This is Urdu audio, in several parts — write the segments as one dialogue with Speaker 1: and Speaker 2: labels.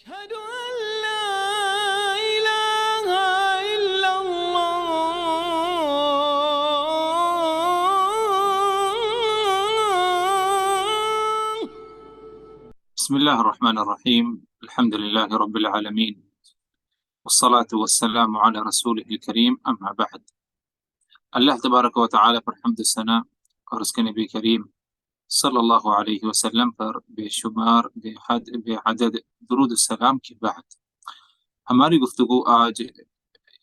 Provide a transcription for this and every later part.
Speaker 1: أشهد أن لا إله إلا الله.
Speaker 2: بسم الله الرحمن الرحيم. الحمد لله رب العالمين، والصلاة والسلام على رسوله الكريم، أما بعد. اللہ تبارک و تعالی پر حمد و ثنا اور اس کے نبی کریم صلی اللہ علیہ وسلم پر بے شمار بے حد بے عدد درود السلام کے بعد ہماری گفتگو آج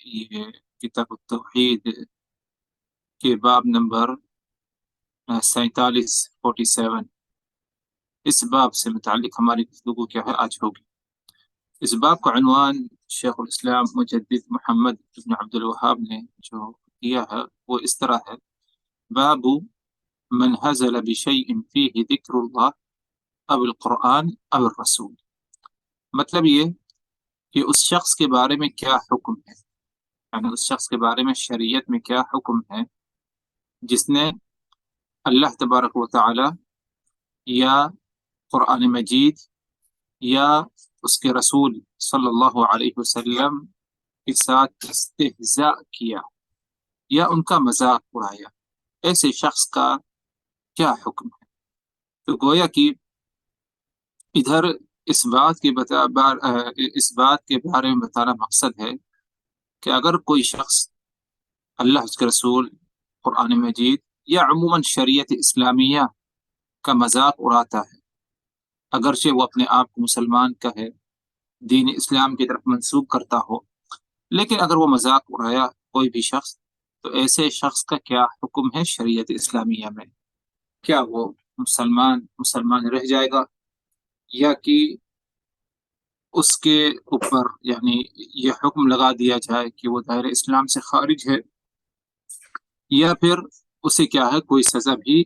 Speaker 2: یہ کتاب التوحید کے باب نمبر 47 اس باب سے متعلق ہماری گفتگو کیا ہے آج ہوگی۔ اس باب کا عنوان شیخ الاسلام مجدد محمد بن عبد الوہاب نے جو دیا ہے وہ اس طرح ہے: باب من هزل بشيء فيه ذکر اللہ او القرآن او الرسول۔ مطلب یہ کہ اس شخص کے بارے میں کیا حکم ہے، یعنی اس شخص کے بارے میں شریعت میں کیا حکم ہے جس نے اللہ تبارک و تعالی یا قرآن مجید یا اس کے رسول صلی اللہ علیہ وسلم کے ساتھ استہزاء کیا یا ان کا مذاق اڑایا، ایسے شخص کا کیا حکم ہے۔ تو گویا کہ ادھر اس بات کے بارے میں بتانا مقصد ہے کہ اگر کوئی شخص اللہ اس کے رسول، قرآن مجید یا عموماً شریعت اسلامیہ کا مذاق اڑاتا ہے، اگرچہ وہ اپنے آپ کو مسلمان کہے، دین اسلام کی طرف منسوب کرتا ہو، لیکن اگر وہ مذاق اڑایا کوئی بھی شخص، تو ایسے شخص کا کیا حکم ہے شریعت اسلامیہ میں؟ کیا وہ مسلمان رہ جائے گا، یا کہ اس کے اوپر یعنی یہ حکم لگا دیا جائے کہ وہ دائرہ اسلام سے خارج ہے، یا پھر اسے کیا ہے کوئی سزا بھی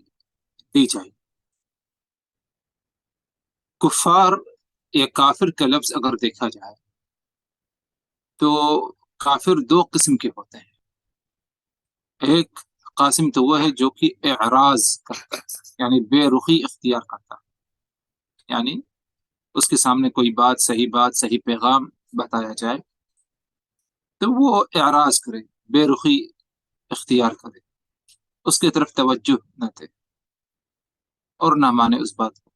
Speaker 2: دی جائے؟ کفار یا کافر کا لفظ اگر دیکھا جائے تو کافر دو قسم کے ہوتے ہیں۔ ایک قاسم تو وہ ہے جو کہ اعراض کرتا ہے، یعنی بے رخی اختیار کرتا ہے، یعنی اس کے سامنے کوئی بات، صحیح پیغام بتایا جائے تو وہ اعراض کرے، بے رخی اختیار کرے، اس کی طرف توجہ نہ دے اور نہ مانے اس بات کو۔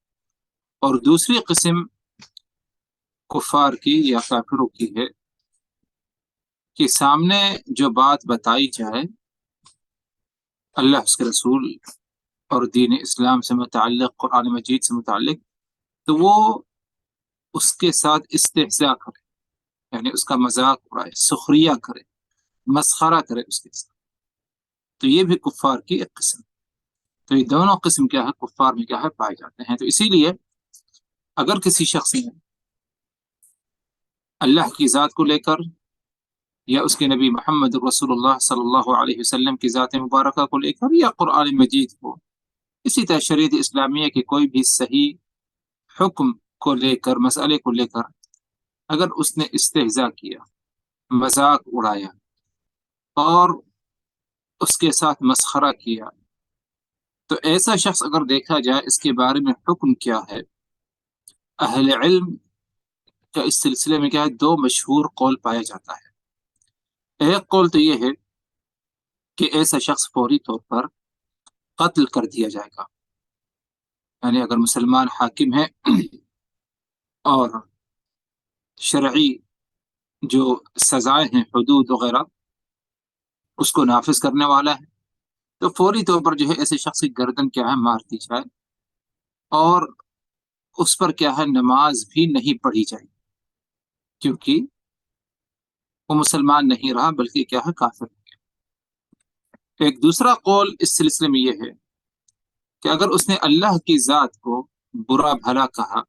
Speaker 2: اور دوسری قسم کفار کی یا کافروں کی ہے کہ سامنے جو بات بتائی جائے اللہ اس کے رسول اور دین اسلام سے متعلق، قرآن مجید سے متعلق، تو وہ اس کے ساتھ استہزاء کرے، یعنی اس کا مذاق اڑائے، سخریہ کرے، مسخرہ کرے اس کے ساتھ، تو یہ بھی کفار کی ایک قسم۔ تو یہ دونوں قسم کیا ہے کفار میں کیا ہے پائے جاتے ہیں۔ تو اسی لیے اگر کسی شخص نے اللہ کی ذات کو لے کر یا اس کے نبی محمد رسول اللہ صلی اللہ علیہ وسلم کی ذات مبارکہ کو لے کر یا قرآن مجید کو، اسی طرح شریعت اسلامیہ کے کوئی بھی صحیح حکم کو لے کر، مسئلے کو لے کر اگر اس نے استہزاء کیا، مذاق اڑایا اور اس کے ساتھ مسخرہ کیا، تو ایسا شخص اگر دیکھا جائے اس کے بارے میں حکم کیا ہے، اہل علم کا اس سلسلے میں کیا ہے دو مشہور قول پایا جاتا ہے۔ ایک قول تو یہ ہے کہ ایسا شخص فوری طور پر قتل کر دیا جائے گا، یعنی اگر مسلمان حاکم ہے اور شرعی جو سزائیں ہیں، حدود وغیرہ، اس کو نافذ کرنے والا ہے، تو فوری طور پر جو ہے ایسے شخص کی گردن کیا ہے مار دی جائے، اور اس پر کیا ہے نماز بھی نہیں پڑھی جائے، کیونکہ وہ مسلمان نہیں رہا بلکہ کیا ہے کافر ہے۔ ایک دوسرا قول اس سلسلے میں یہ ہے کہ اگر اس نے اللہ کی ذات کو برا بھلا کہا،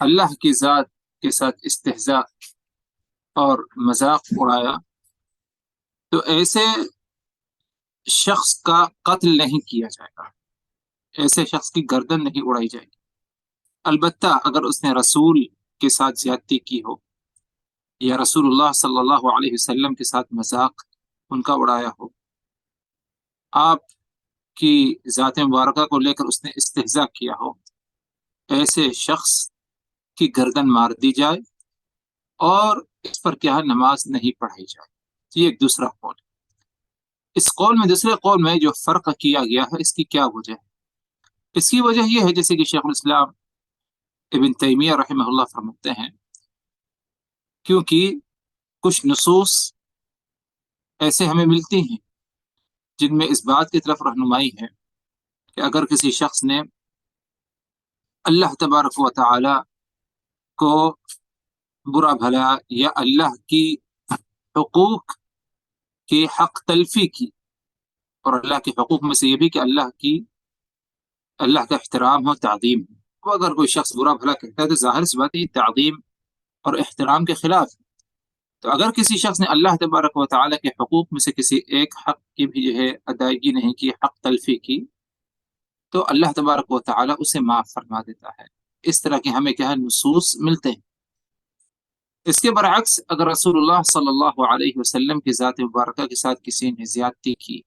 Speaker 2: اللہ کی ذات کے ساتھ استہزاء اور مذاق اڑایا، تو ایسے شخص کا قتل نہیں کیا جائے گا، ایسے شخص کی گردن نہیں اڑائی جائے گی۔ البتہ اگر اس نے رسول کے ساتھ زیادتی کی ہو یا رسول اللہ صلی اللہ علیہ وسلم کے ساتھ مذاق ان کا اڑایا ہو، آپ کی ذات مبارکہ کو لے کر اس نے استہزاء کیا ہو، ایسے شخص کی گردن مار دی جائے اور اس پر کیا ہے نماز نہیں پڑھائی جائے. یہ ایک دوسرا قول. اس قول میں دوسرے قول میں جو فرق کیا گیا ہے اس کی کیا وجہ ہے؟ اس کی وجہ یہ ہے جیسے کہ شیخ الاسلام ابن تیمیہ رحمہ اللہ فرماتے ہیں کیونکہ کچھ نصوص ایسے ہمیں ملتی ہیں جن میں اس بات کی طرف رہنمائی ہے کہ اگر کسی شخص نے اللہ تبارک و تعالی کو برا بھلا یا اللہ کی حقوق کی حق تلفی کی، اور اللہ کے حقوق میں سے یہ بھی کہ اللہ کا احترام ہو، تعظیم ہو. تو اگر کوئی شخص برا بھلا کہتا ہے تو ظاہر سی بات ہے تعظیم اور احترام کے خلاف ہے. تو اگر کسی شخص نے اللہ تبارک و تعالیٰ کے حقوق میں سے کسی ایک حق کی بھی جو ہے ادائیگی نہیں کی، حق تلفی کی، تو اللہ تبارک و تعالیٰ اسے معاف فرما دیتا ہے. اس طرح کے ہمیں کیا ہے نصوص ملتے ہیں. اس کے برعکس اگر رسول اللہ صلی اللہ علیہ وسلم کی ذات مبارکہ کے ساتھ کسی نے زیادتی کی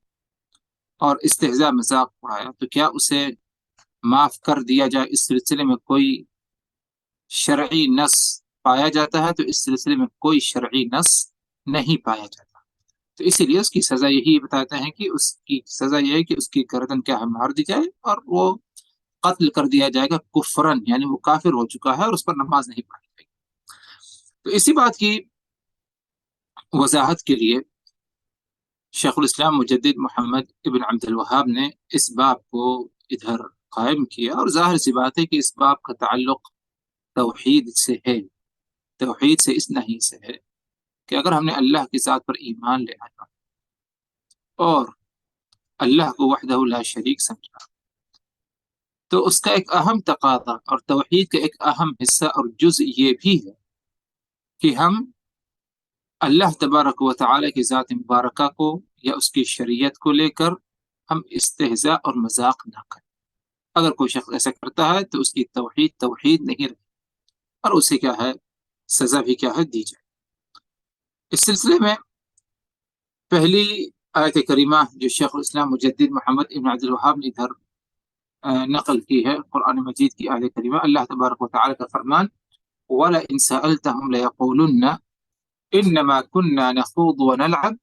Speaker 2: اور استہزاء مذاق اڑایا تو کیا اسے معاف کر دیا جائے؟ اس سلسلے میں کوئی شرعی نص پایا جاتا ہے؟ تو اس سلسلے میں کوئی شرعی نص نہیں پایا جاتا. تو اسی لیے اس کی سزا یہی بتاتے ہیں کہ اس کی سزا یہ ہے کہ اس کی گردن کیا ہے مار دی جائے اور وہ قتل کر دیا جائے گا کفرن، یعنی وہ کافر ہو چکا ہے اور اس پر نماز نہیں پڑھی جائے گی. تو اسی بات کی وضاحت کے لیے شیخ الاسلام مجدد محمد ابن عبد الوہاب نے اس باب کو ادھر قائم کیا، اور ظاہر سی بات ہے کہ اس باب کا تعلق توحید سے ہے. توحید سے اس نہیں سے ہے کہ اگر ہم نے اللہ کی ذات پر ایمان لے آیا اور اللہ کو وحدہ لا شریک سمجھا تو اس کا ایک اہم تقاضا اور توحید کا ایک اہم حصہ اور جز یہ بھی ہے کہ ہم اللہ تبارک و تعالی کی ذات مبارکہ کو یا اس کی شریعت کو لے کر ہم استہزاء اور مذاق نہ کریں. اگر کوئی شخص ایسا کرتا ہے تو اس کی توحید نہیں رہی اور اسے کیا ہے سزا بھی کیا ہے دی جائے. اس سلسلے میں پہلی آیت کریمہ جو شیخ الاسلام مجدد محمد ابن عبد الوہاب نے ادھر نقل کی ہے قرآن مجید کی آیت کریمہ، اللہ تبارک و تعالی کا فرمان وَلَئِن سَأَلْتَهُمْ لَيَقُولُنَّ إِنَّمَا كُنَّا نَخُوضُ وَنَلْعَبُ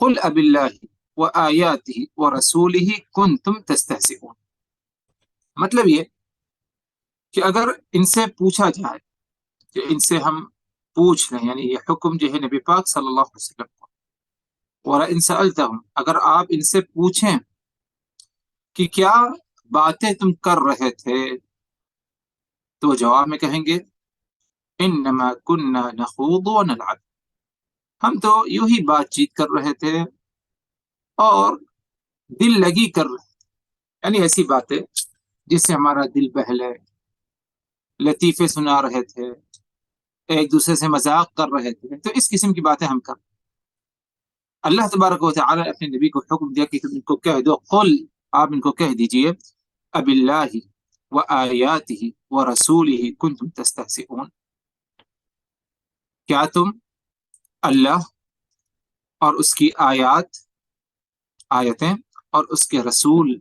Speaker 2: قُلْ أَبِاللَّهِ وَآيَاتِهِ وَرَسُولِهِ كُنْتُمْ تَسْتَهْزِئُونَ. مطلب یہ کہ اگر ان سے پوچھا جائے کہ ان سے ہم پوچھ رہے ہیں، یعنی یہ حکم جو ہے نبی پاک صلی اللہ علیہ وسلم کو، وَلَئِن سَأَلْتَهُمْ اگر آپ ان سے پوچھیں کہ کیا باتیں تم کر رہے تھے تو جواب میں کہیں گے انما کننا نخوض ونلعب، ہم تو یوں ہی بات چیت کر رہے تھے اور دل لگی کر رہے تھے، یعنی ایسی باتیں جس سے ہمارا دل بہلے، لطیفے سنا رہے تھے، ایک دوسرے سے مذاق کر رہے تھے. تو اس قسم کی باتیں ہم کر. اللہ تبارک و تعالی نے اپنے نبی کو حکم دیا کہ تم ان کو کہہ دو، قل آپ ان کو کہہ دیجئے اب اللہ و آیاتہ و رسولہ کنتم تستہزئون، کیا تم اللہ اور اس کی آیتیں اور اس کے رسول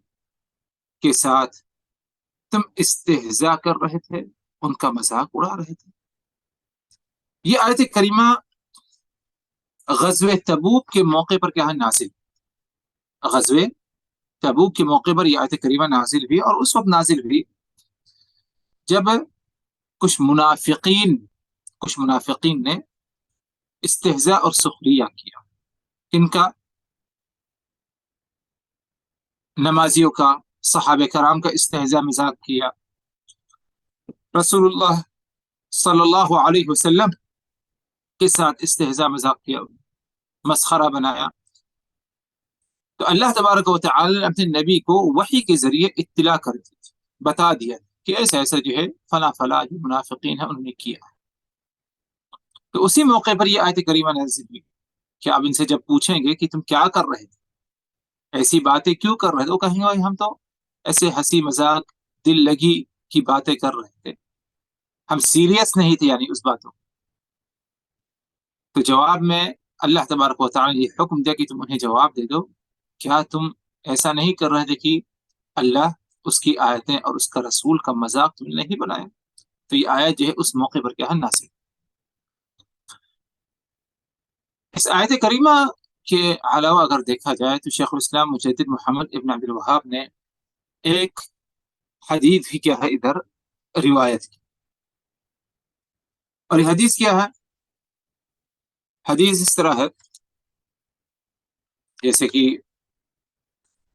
Speaker 2: کے ساتھ تم استہزاء کر رہے تھے، ان کا مذاق اڑا رہے تھے. یہ آیت کریمہ غزوہ تبوک کے موقع پر کیا ہے نازل، غزوہ تبوک کے موقع پر یہ آیت کریمہ نازل ہوئی، اور اس وقت نازل ہوئی جب کچھ منافقین نے استہزاء اور سخریہ کیا. ان کا نمازیوں کا، صحابہ کرام کا استہزاء مذاق کیا، رسول اللہ صلی اللہ علیہ وسلم کے ساتھ استہزاء مذاق کیا، مسخرہ بنایا. تو اللہ تبارک و تعالی نے اپنے نبی کو وحی کے ذریعے اطلاع کر دی، بتا دیا کہ ایسا ایسا جو ہے فلاں فلاں جو منافقین ہیں انہوں نے کیا. تو اسی موقع پر یہ آیت کریمہ نازل ہوئی کہ آپ ان سے جب پوچھیں گے کہ تم کیا کر رہے تھے، ایسی باتیں کیوں کر رہے تھے، وہ کہیں گے ہم تو ایسے ہنسی مذاق دل لگی کی باتیں کر رہے تھے، ہم سیریس نہیں تھے یعنی اس باتوں. تو جواب میں اللہ تبارک و تعالی نے یہ حکم دیا کہ تم انہیں جواب دے دو، کیا تم ایسا نہیں کر رہے تھے کہ اللہ، اس کی آیتیں اور اس کا رسول کا مذاق تم نے نہیں بنایا؟ تو یہ آیت جو ہے اس موقع پر کیا ہے نازل۔ اس آیت کریمہ کے علاوہ اگر دیکھا جائے تو شیخ الاسلام مجدد محمد ابن عبد الوہاب نے ایک حدیث بھی کیا ہے ادھر روایت کی، اور یہ حدیث کیا ہے؟ حدیث اس طرح ہے، جیسے کہ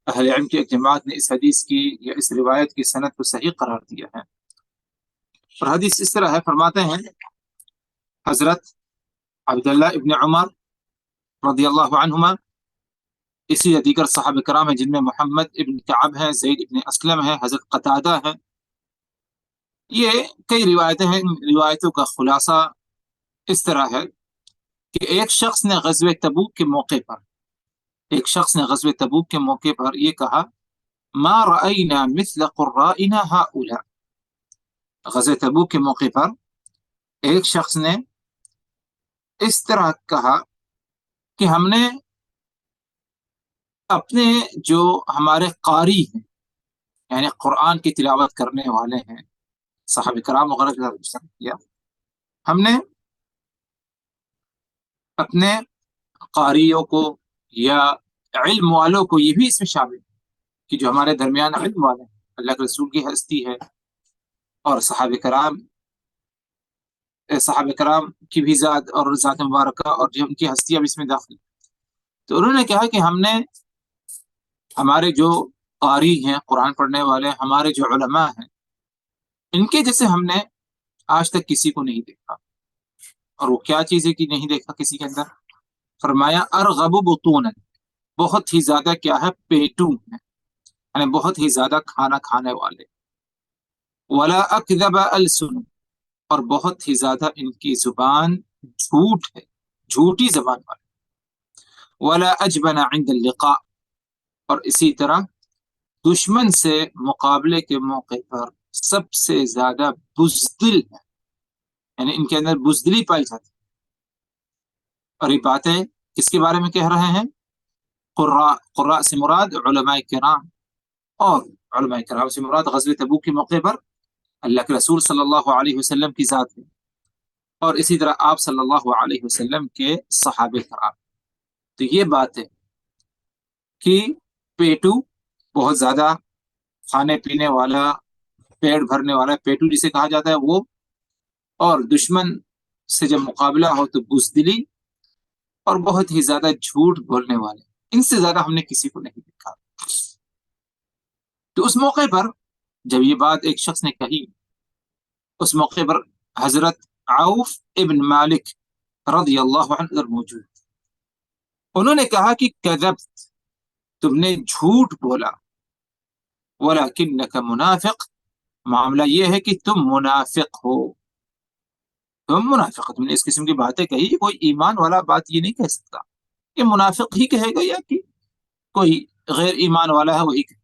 Speaker 2: اہل علم کی ایک جماعت نے اس حدیث کی یا اس روایت کی سند کو صحیح قرار دیا ہے، اور حدیث اس طرح ہے، فرماتے ہیں حضرت عبداللہ ابن عمر رضی اللہ عنہما، اسی یا دیگر صحابہ کرام ہیں جن میں محمد ابن کعب ہے، زید ابن اسلم ہے، حضرت قتادہ ہے، یہ کئی روایتیں ہیں۔ ان روایتوں کا خلاصہ اس طرح ہے کہ ایک شخص نے غزوہ تبوک کے موقع پر یہ کہا، ما رأینا مثل قرائنا هؤلاء۔ غزوہ تبوک کے موقع پر ایک شخص نے اس طرح کہا کہ ہم نے اپنے جو ہمارے قاری ہیں، یعنی قرآن کی تلاوت کرنے والے ہیں، صحابہ کرام وغیرہ کے ساتھ کیا، ہم نے اپنے قاریوں کو یا علم والوں کو، یہ بھی اس میں شامل کہ جو ہمارے درمیان علم والے ہیں، اللہ کے رسول کی ہستی ہے، اور صحابہ کرام کی بھی ذات اور ذات مبارکہ اور جو ان کی ہستیاں بھی اس میں داخل۔ تو انہوں نے کہا کہ ہم نے ہمارے جو قاری ہیں، قرآن پڑھنے والے، ہمارے جو علماء ہیں، ان کے جیسے ہم نے آج تک کسی کو نہیں دیکھا۔ اور وہ کیا چیز ہے کہ نہیں دیکھا کسی کے اندر؟ فرمایا ارغب بطونا، بہت ہی زیادہ کیا ہے، پیٹو ہیں، یعنی بہت ہی زیادہ کھانا کھانے والے، ولا اکذب السن، اور بہت ہی زیادہ ان کی زبان جھوٹ ہے، جھوٹی زبان والے، ولا اجبن عند اللقاء، اور اسی طرح دشمن سے مقابلے کے موقع پر سب سے زیادہ بزدل ہے، یعنی ان کے اندر بزدلی پائی جاتی ہے۔ اور یہ باتیں کس کے بارے میں کہہ رہے ہیں؟ قراء سے مراد علماء کرام، اور علماء کرام سے مراد غزوہ تبوک کے موقع پر اللہ کے رسول صلی اللہ علیہ وسلم کی ذات ہے، اور اسی طرح آپ صلی اللہ علیہ وسلم کے صحابہ کرام۔ تو یہ بات ہے کہ پیٹو، بہت زیادہ کھانے پینے والا، پیٹ بھرنے والا، پیٹو جسے کہا جاتا ہے وہ، اور دشمن سے جب مقابلہ ہو تو بزدلی، اور بہت ہی زیادہ جھوٹ بولنے والے، ان سے زیادہ ہم نے کسی کو نہیں دیکھا۔ تو اس موقع پر جب یہ بات ایک شخص نے کہی، اس موقع پر حضرت عوف ابن مالک رضی اللہ عنہ ادھر موجود، انہوں نے کہا کہ کذبت، تم نے جھوٹ بولا، ولکنک منافق، معاملہ یہ ہے کہ تم منافق ہو، تم منافق، تم نے اس قسم کی باتیں کہی، کوئی ایمان والا بات یہ نہیں کہہ سکتا، یہ منافق ہی کہے گا، یا کہ کوئی غیر ایمان والا ہے وہی کہے۔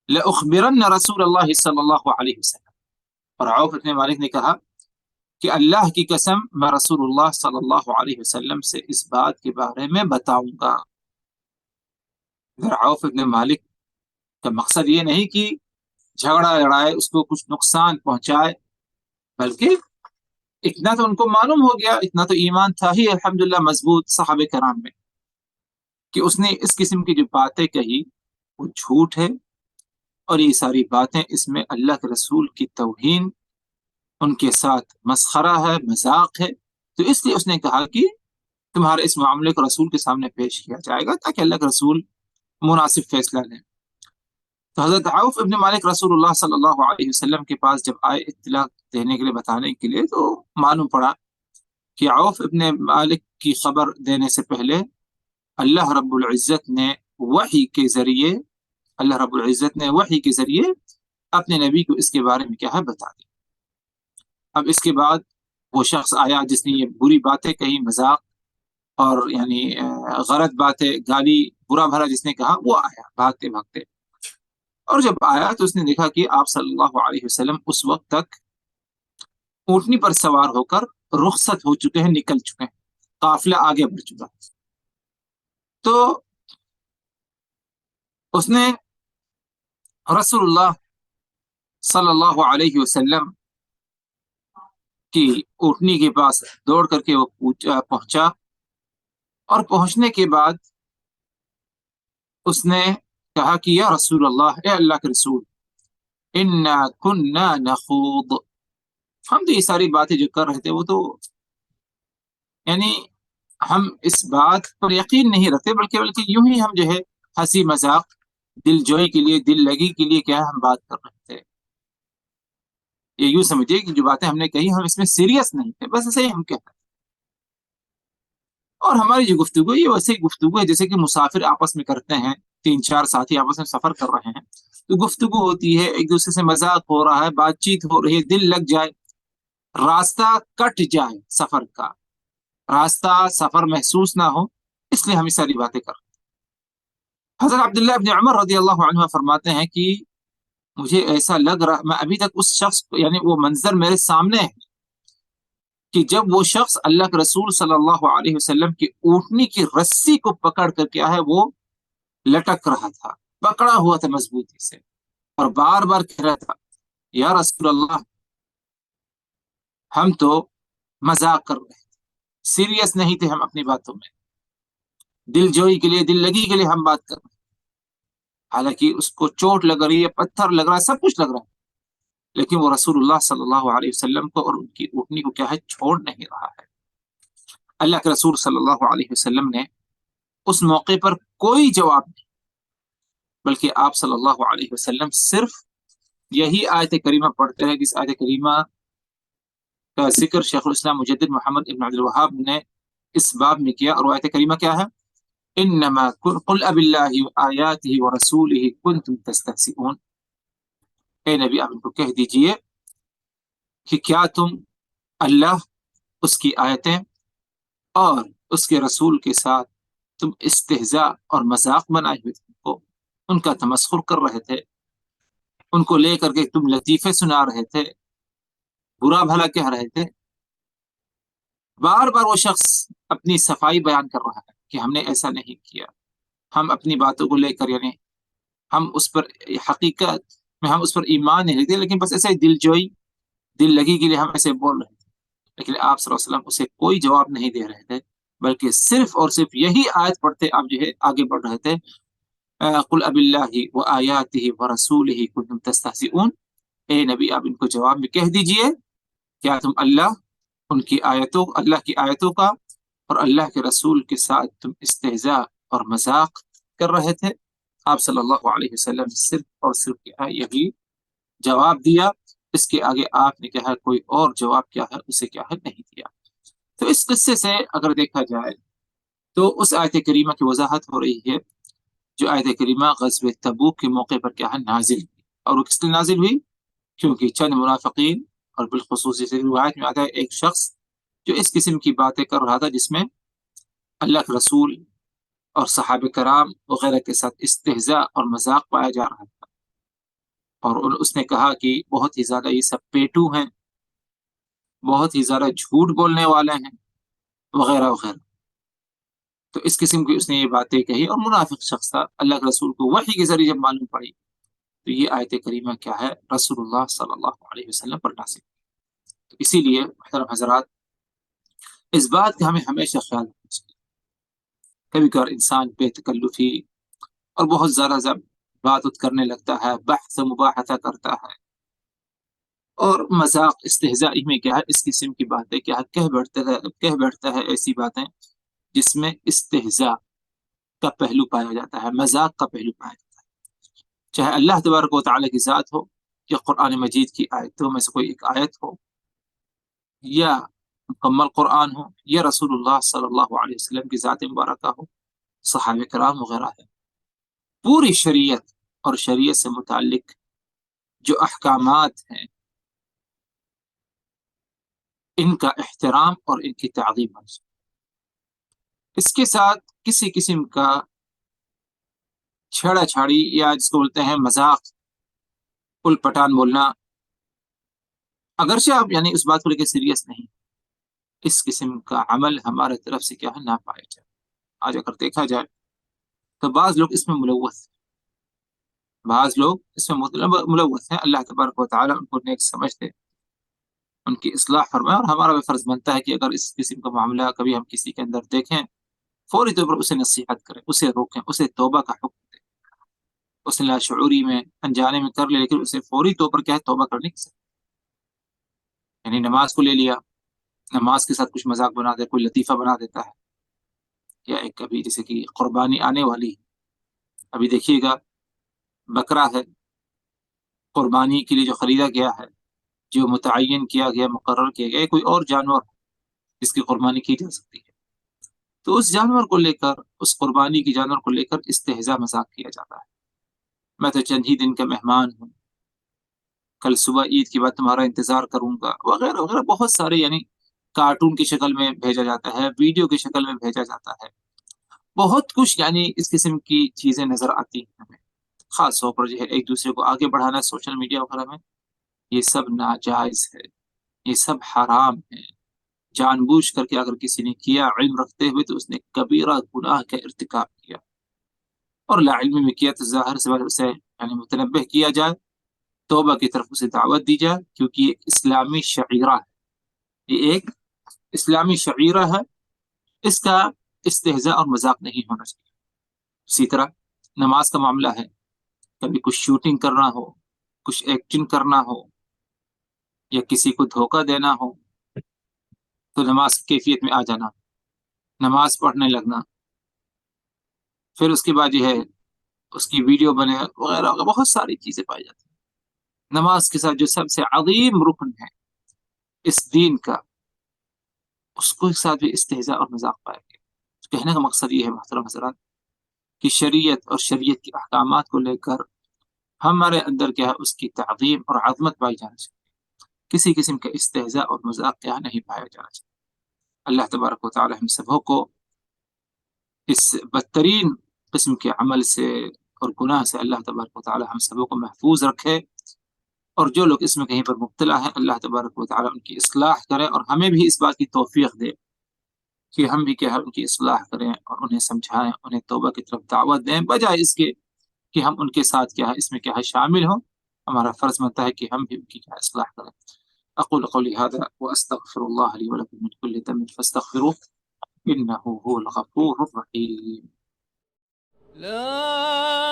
Speaker 2: لأخبرن رسول اللہ صلی اللہ علیہ وسلم، اور عوف ابن مالک نے کہا کہ اللہ کی قسم میں رسول اللہ صلی اللہ علیہ وسلم سے اس بات کے بارے میں بتاؤں گا۔ عوف ابن مالک کا مقصد یہ نہیں کہ جھگڑا لڑائے، اس کو کچھ نقصان پہنچائے، بلکہ اتنا تو ان کو معلوم ہو گیا، اتنا تو ایمان تھا ہی الحمدللہ مضبوط صحابہ کرام میں، کہ اس نے اس قسم کی جو باتیں کہی وہ جھوٹ ہے، اور یہ ساری باتیں اس میں اللہ کے رسول کی توہین، ان کے ساتھ مسخرہ ہے، مذاق ہے، تو اس لیے اس نے کہا کہ تمہارے اس معاملے کو رسول کے سامنے پیش کیا جائے گا تاکہ اللہ کے رسول مناسب فیصلہ لیں۔ تو حضرت عوف ابن مالک رسول اللہ صلی اللہ علیہ وسلم کے پاس جب آئے اطلاع دینے کے لیے، بتانے کے لیے، تو معلوم پڑا کہ عوف ابن مالک کی خبر دینے سے پہلے اللہ رب العزت نے وحی کے ذریعے اپنے نبی کو اس کے بارے میں کیا ہے بتا دیا۔ اب اس کے بعد وہ شخص آیا جس نے یہ بری باتیں کہی، مذاق اور یعنی غلط باتیں، گالی، برا بھلا جس نے کہا، وہ آیا بھاگتے بھاگتے، اور جب آیا تو اس نے دیکھا کہ آپ صلی اللہ علیہ وسلم اس وقت تک اونٹنی پر سوار ہو کر رخصت ہو چکے ہیں، نکل چکے ہیں، قافلہ آگے بڑھ چکا۔ تو اس نے رسول اللہ صلی اللہ علیہ وسلم کہ اونٹنی کے پاس دوڑ کر کے وہ پہنچا، اور پہنچنے کے بعد اس نے کہا کہ یا رسول اللہ، اے اللہ کے رسول، انا کننا نخوض، ہم تو یہ ساری باتیں جو کر رہے تھے وہ تو یعنی ہم اس بات پر یقین نہیں رکھتے، بلکہ یوں ہی ہم جو ہے ہنسی مذاق، دل جوئی کے لیے، دل لگی کے لیے کیا ہے ہم بات کر رہے تھے. یہ یوں سمجھیے کہ جو باتیں ہم نے کہی ہم اس میں سیریس نہیں تھے، بس ایسے ہی ہم کہتے ہیں. اور ہماری جو گفتگو یہ ویسے ہی گفتگو ہے جیسے کہ مسافر آپس میں کرتے ہیں، 3 4 ساتھی آپس میں سفر کر رہے ہیں تو گفتگو ہوتی ہے، ایک دوسرے سے مذاق ہو رہا ہے، بات چیت ہو رہی ہے، دل لگ جائے، راستہ کٹ جائے، سفر کا راستہ سفر محسوس نہ ہو، اس لیے ہم یہ ساری باتیں کر رہے ہیں. حضرت عبداللہ ابن عمر رضی اللہ عنہ فرماتے ہیں کہ مجھے ایسا لگ رہا، میں ابھی تک اس شخص کو، یعنی وہ منظر میرے سامنے ہے کہ جب وہ شخص اللہ کے رسول صلی اللہ علیہ وسلم کی اونٹنی کی رسی کو پکڑ کر کیا ہے وہ لٹک رہا تھا، پکڑا ہوا تھا مضبوطی سے، اور بار بار کہہ رہا تھا یا رسول اللہ، ہم تو مذاق کر رہے تھے، سیریس نہیں تھے ہم اپنی باتوں میں، دل جوئی کے لیے، دل لگی کے لیے ہم بات کر رہے ہیں. حالانکہ اس کو چوٹ لگ رہی ہے، پتھر لگ رہا ہے، سب کچھ لگ رہا ہے، لیکن وہ رسول اللہ صلی اللہ علیہ وسلم کو اور ان کی اونٹنی کو کیا ہے چھوڑ نہیں رہا ہے. اللہ کے رسول صلی اللہ علیہ وسلم نے اس موقع پر کوئی جواب نہیں، بلکہ آپ صلی اللہ علیہ وسلم صرف یہی آیت کریمہ پڑھتے ہیں، جس آیت کریمہ کا ذکر شیخ الاسلام مجدد محمد ابن عبد الوہاب نے اس باب میں کیا، اور وہ آیت کریمہ کیا ہے؟ انما قل اب اللہ آیاتہ ورسولہ کنتم تستہزئون، اے نبی آپ ان کو کہہ دیجئے کہ کیا تم اللہ، اس کی آیتیں اور اس کے رسول کے ساتھ تم استہزاء اور مذاق بنائے ہوئے تھے، کو ان کا تمسخر کر رہے تھے، ان کو لے کر کے تم لطیفے سنا رہے تھے، برا بھلا کہہ رہے تھے. بار بار وہ شخص اپنی صفائی بیان کر رہا ہے کہ ہم نے ایسا نہیں کیا، ہم اپنی باتوں کو لے کر یعنی ہم اس پر حقیقت میں ہم اس پر ایمان نہیں رکھتے، لیکن بس ایسے دل جوئی، دل لگی کے لیے ہم ایسے بول رہے تھے. لیکن آپ صلی اللہ علیہ وسلم اسے کوئی جواب نہیں دے رہے تھے، بلکہ صرف اور صرف یہی آیت پڑھتے آپ جو ہے آگے بڑھ رہے تھے، قل اب اللہ و آیاتہ ورسولہ کنتم تستہزئون، اے نبی آپ ان کو جواب میں کہہ دیجئے کیا تم اللہ، ان کی آیتوں، اللہ کی آیتوں کا اور اللہ کے رسول کے ساتھ تم استہزاء اور مذاق کر رہے تھے. آپ صلی اللہ علیہ وسلم نے صرف اور صرف کیا ہے یہی جواب دیا، اس کے آگے آپ نے کیا ہے کوئی اور جواب کیا ہے اسے کیا ہے نہیں دیا. تو اس قصے سے اگر دیکھا جائے تو اس آیت کریمہ کی وضاحت ہو رہی ہے، جو آیت کریمہ غزوہ تبوک کے موقع پر کیا ہے نازل ہوئی. اور وہ کس لیے نازل ہوئی؟ کیونکہ چند منافقین، اور بالخصوص اس روایت میں آتا ہے ایک شخص جو اس قسم کی باتیں کر رہا تھا جس میں اللہ کے رسول اور صحابہ کرام وغیرہ کے ساتھ استہزاء اور مذاق پایا جا رہا تھا، اور اس نے کہا کہ بہت ہی زیادہ یہ سب پیٹو ہیں، بہت ہی زیادہ جھوٹ بولنے والے ہیں، وغیرہ وغیرہ. تو اس قسم کی اس نے یہ باتیں کہی، اور منافق شخص تھا. اللہ کے رسول کو وحی کے ذریعے جب معلوم پڑی تو یہ آیت کریمہ کیا ہے رسول اللہ صلی اللہ علیہ وسلم پر نازل. تو اسی لیے محترم حضرات، اس بات کا ہمیں ہمیشہ خیال رکھنا چاہیے. کبھی کبھار انسان بے تکلفی اور بہت زیادہ بات کرنے لگتا ہے، بحث مباحثہ کرتا ہے، اور مذاق استہزاء میں کیا ہے اس قسم کی باتیں کیا ہے کہہ بیٹھتا ہے ایسی باتیں جس میں استہزاء کا پہلو پایا جاتا ہے، مذاق کا پہلو پایا جاتا ہے. چاہے اللہ تبارک و تعالیٰ کی ذات ہو، یا قرآن مجید کی آیتوں میں سے کوئی ایک آیت ہو، یا مکمل قرآن ہو، یا رسول اللہ صلی اللہ علیہ وسلم کی ذات مبارکہ ہو، صحابہ کرام وغیرہ ہے. پوری شریعت اور شریعت سے متعلق جو احکامات ہیں ان کا احترام اور ان کی تعظیم ہے. اس کے ساتھ کسی قسم کا چھیڑا چھاڑی، یا جس کو بولتے ہیں مذاق، پل پٹان بولنا، اگرچہ آپ یعنی اس بات کو لے کے سیریس نہیں، اس قسم کا عمل ہمارے طرف سے کیا ہے نہ پایا جائے. آج اگر دیکھا جائے تو بعض لوگ اس میں ملوث ہیں، بعض لوگ اس میں ملوث ہیں. اللہ تبارک و تعالیٰ ان کو نیک سمجھتے ان کی اصلاح فرمائیں. اور ہمارا بھی فرض بنتا ہے کہ اگر اس قسم کا معاملہ کبھی ہم کسی کے اندر دیکھیں، فوری طور پر اسے نصیحت کریں، اسے روکیں، اسے توبہ کا حکم دیں. اس نے لاشعوری میں انجانے میں کر لے، لیکن اسے فوری طور پر کیا ہے، توبہ کرنے کی ضرورت. یعنی نماز کو لے لیا، نماز کے ساتھ کچھ مذاق بنا دے، کوئی لطیفہ بنا دیتا ہے، یا ایک کبھی جیسے کہ قربانی آنے والی ہے، ابھی دیکھیے گا بکرا ہے، قربانی کے لیے جو خریدا گیا ہے، جو متعین کیا گیا، مقرر کیا گیا، کوئی اور جانور جس کی قربانی کی جا سکتی ہے، تو اس جانور کو لے کر، اس قربانی کی جانور کو لے کر استہزاء مذاق کیا جاتا ہے. میں تو چند ہی دن کا مہمان ہوں، کل صبح عید کے بعد تمہارا انتظار کروں گا، وغیرہ وغیرہ. بہت سارے یعنی کارٹون کی شکل میں بھیجا جاتا ہے، ویڈیو کی شکل میں بھیجا جاتا ہے، بہت کچھ یعنی اس قسم کی چیزیں نظر آتی ہیں ہمیں. خاص طور پر جو ہے ایک دوسرے کو آگے بڑھانا سوشل میڈیا وغیرہ میں، یہ سب ناجائز ہے، یہ سب حرام ہے. جان بوجھ کر کے اگر کسی نے کیا علم رکھتے ہوئے، تو اس نے کبیرہ گناہ کا ارتکاب کیا، اور لا علمی میں کیا تو ظاہر سے بات اسے یعنی متنبہ کیا جائے، توبہ کی طرف اسے دعوت دی جائے، کیونکہ یہ ایک اسلامی شعیرہ ہے، یہ ایک اسلامی شعیرہ ہے، اس کا استہزاء اور مذاق نہیں ہونا چاہیے. اسی طرح نماز کا معاملہ ہے، کبھی کچھ شوٹنگ کرنا ہو، کچھ ایکٹنگ کرنا ہو، یا کسی کو دھوکہ دینا ہو، تو نماز کی کیفیت میں آ جانا، نماز پڑھنے لگنا، پھر اس کے بعد جو ہے اس کی ویڈیو بنے وغیرہ وغیرہ، بہت ساری چیزیں پائی جاتی ہیں. نماز کے ساتھ جو سب سے عظیم رکن ہے اس دین کا، اس کو ساتھ بھی استہزاء اور مذاق پائے گا. کہنے کا مقصد یہ ہے محترم حضرات، کہ شریعت اور شریعت کے احکامات کو لے کر ہمارے اندر کیا ہے، اس کی تعظیم اور عظمت پائی جانی چاہیے. کسی قسم کا استہزاء اور مذاق کیا نہیں پایا جانا چاہیے. اللہ تبارک و تعالی ہم سبوں کو اس بدترین قسم کے عمل سے اور گناہ سے اللہ تبارک و تعالی ہم سبوں کو محفوظ رکھے، اور جو لوگ اس میں کہیں پر مبتلا ہیں، اللہ تبارک و تعالی ان کی اصلاح کرے، اور ہمیں بھی اس بات کی توفیق دے کہ ہم بھی کیا ہے ان کی اصلاح کریں، اور انہیں سمجھائیں، انہیں توبہ کی طرف دعوت دیں، بجائے اس کے کہ ہم ان کے ساتھ کیا ہے، اس میں کیا ہے، شامل ہوں. ہمارا فرض بنتا ہے کہ ہم بھی ان کی کیا ہے اصلاح کریں. اقول قولی هذا واستغفر الله لي ولكم من كل ذنب فاستغفروه انه هو الغفور الرحيم.
Speaker 1: لا